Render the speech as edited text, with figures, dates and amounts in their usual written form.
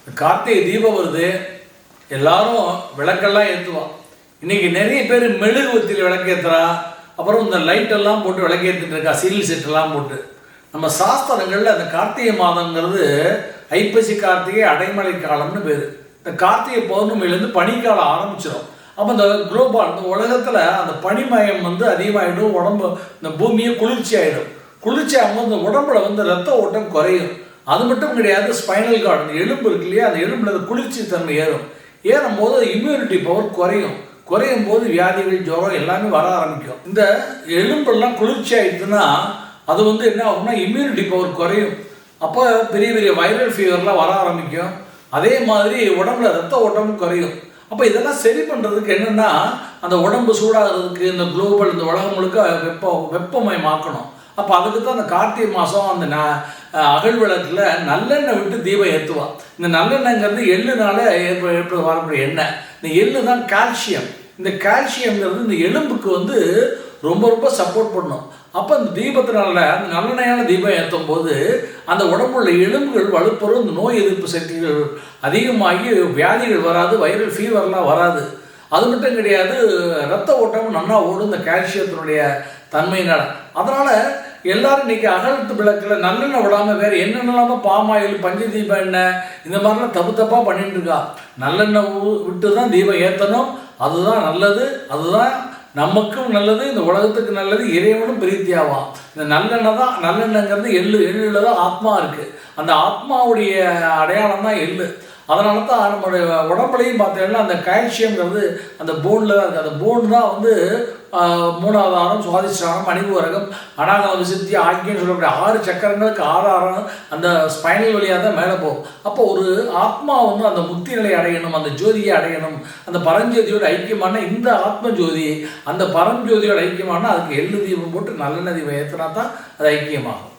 கார்த்திகை தீபம் வருது, எல்லாரும் விளக்கெல்லாம் ஏற்றுவான். இன்னைக்கு நிறைய பேர் மெழுகுவத்தியில் விளக்கேற்றுறா, அப்புறம் இந்த லைட்டெல்லாம் போட்டு விளக்கேற்றிட்டு இருக்கா, சீரியல் செட்டெல்லாம் போட்டு. நம்ம சாஸ்திரங்களில் அந்த கார்த்திகை மாதங்கிறது ஐப்பசி கார்த்திகை அடைமழை காலம்னு பேர். இந்த கார்த்திகை பௌர்ணமியிலேருந்து பனிக்காலம் ஆரம்பிச்சிடும். அப்போ இந்த குளோபால் இந்த உலகத்தில் அந்த பனிமயம் அதிகமாகிடும், உடம்பு இந்த பூமியை குளிர்ச்சி ஆகிடும். குளிர்ச்சி ஆகும்போது இந்த உடம்புல ரத்த ஓட்டம் குறையும். அது மட்டும் கிடையாது, ஸ்பைனல் கார்டு இந்த எலும்பு இருக்கு இல்லையா, அந்த எலும்புல குளிர்ச்சி தன்மை ஏறும் போது இம்யூனிட்டி பவர் குறையும் போது வியாதிகள் ஜுரம் எல்லாமே வர ஆரம்பிக்கும். இந்த எலும்பெல்லாம் குளிர்ச்சி ஆயிடுச்சுன்னா அது என்ன ஆகும்னா இம்யூனிட்டி பவர் குறையும். அப்போ பெரிய பெரிய வைரல் ஃபீவர்லாம் வர ஆரம்பிக்கும். அதே மாதிரி உடம்புல ரத்த ஓட்டமும் குறையும். அப்போ இதெல்லாம் சரி பண்ணுறதுக்கு என்னென்னா, அந்த உடம்பு சூடாகிறதுக்கு இந்த குளோபல் இந்த உலகம் முழுக்க வெப்பமயமாக்கணும். அப்போ அதுக்கு தான் அந்த கார்த்திகை மாதம் அந்த அகல் விளக்கில் நல்லெண்ணெய் விட்டு தீபம் ஏற்றுவான். இந்த நல்லெண்ணெய்ங்கிறது எள்ளுனால வரக்கூடிய எண்ணெய். இந்த எள்ளு தான் கால்சியம். இந்த கால்சியம்ங்கிறது இந்த எலும்புக்கு ரொம்ப ரொம்ப சப்போர்ட் பண்ணும். அப்போ இந்த தீபத்தினால அந்த நல்லெண்ணெயான தீபம் ஏற்றும் போது அந்த உடம்புள்ள எலும்புகள் வலுப்பெறும், இந்த நோய் எதிர்ப்பு சக்திகள் அதிகமாகி வியாதிகள் வராது, வைரல் ஃபீவர்லாம் வராது. அது மட்டும் கிடையாது, ரத்த ஓட்டமும் நல்லா ஓடும் இந்த கால்சியத்தினுடைய தன்மையினால். அதனால் எல்லாரும் இன்றைக்கி அகலத்து விளக்கில் நல்லெண்ணெய் விடாமல் வேறு என்னென்னலாமோ பாமாயில் பஞ்சதீபம் எண்ணெய் இந்த மாதிரிலாம் தப்பாக பண்ணிட்டு இருக்கா. நல்லெண்ணெய் விட்டு தான் தீபம் ஏற்றணும். அதுதான் நல்லது, அதுதான் நமக்கும் நல்லது, இந்த உலகத்துக்கு நல்லது, இறைவனும் பிரீத்தியாவான். இந்த நல்லெண்ணெய்ங்கிறது எள்ளில் தான் ஆத்மா இருக்குது. அந்த ஆத்மாவுடைய அடையாளம் தான் எள்ளு. அதனால தான் நம்மளுடைய உடம்புலையும் பார்த்தீங்கன்னா அந்த கால்சியம்ங்கிறது அந்த போனில் தான் இருக்குது. அந்த போன் தான் மூலாதாரம், சுவாதிஷ்டானம், மணிபூரகம், அனாகல விசுத்தி ஆக்கியன்னு சொல்லக்கூடிய 6 சக்கரங்களுக்கு ஆதாரம் அந்த ஸ்பைனல் வழியாக தான் மேலே போகும். அப்போ ஒரு ஆத்மா அந்த முக்தி நிலை அடையணும், அந்த ஜோதியை அடையணும், அந்த பரஞ்சோதியோட ஐக்கியமான இந்த ஆத்ம ஜோதி அந்த பரஞ்சோதியோட ஐக்கியமான அதுக்கு எள்ளு தீபம் போட்டு நல்லெண்ணெய் தீபம் ஏற்றினா தான் அது ஐக்கியமாகும்.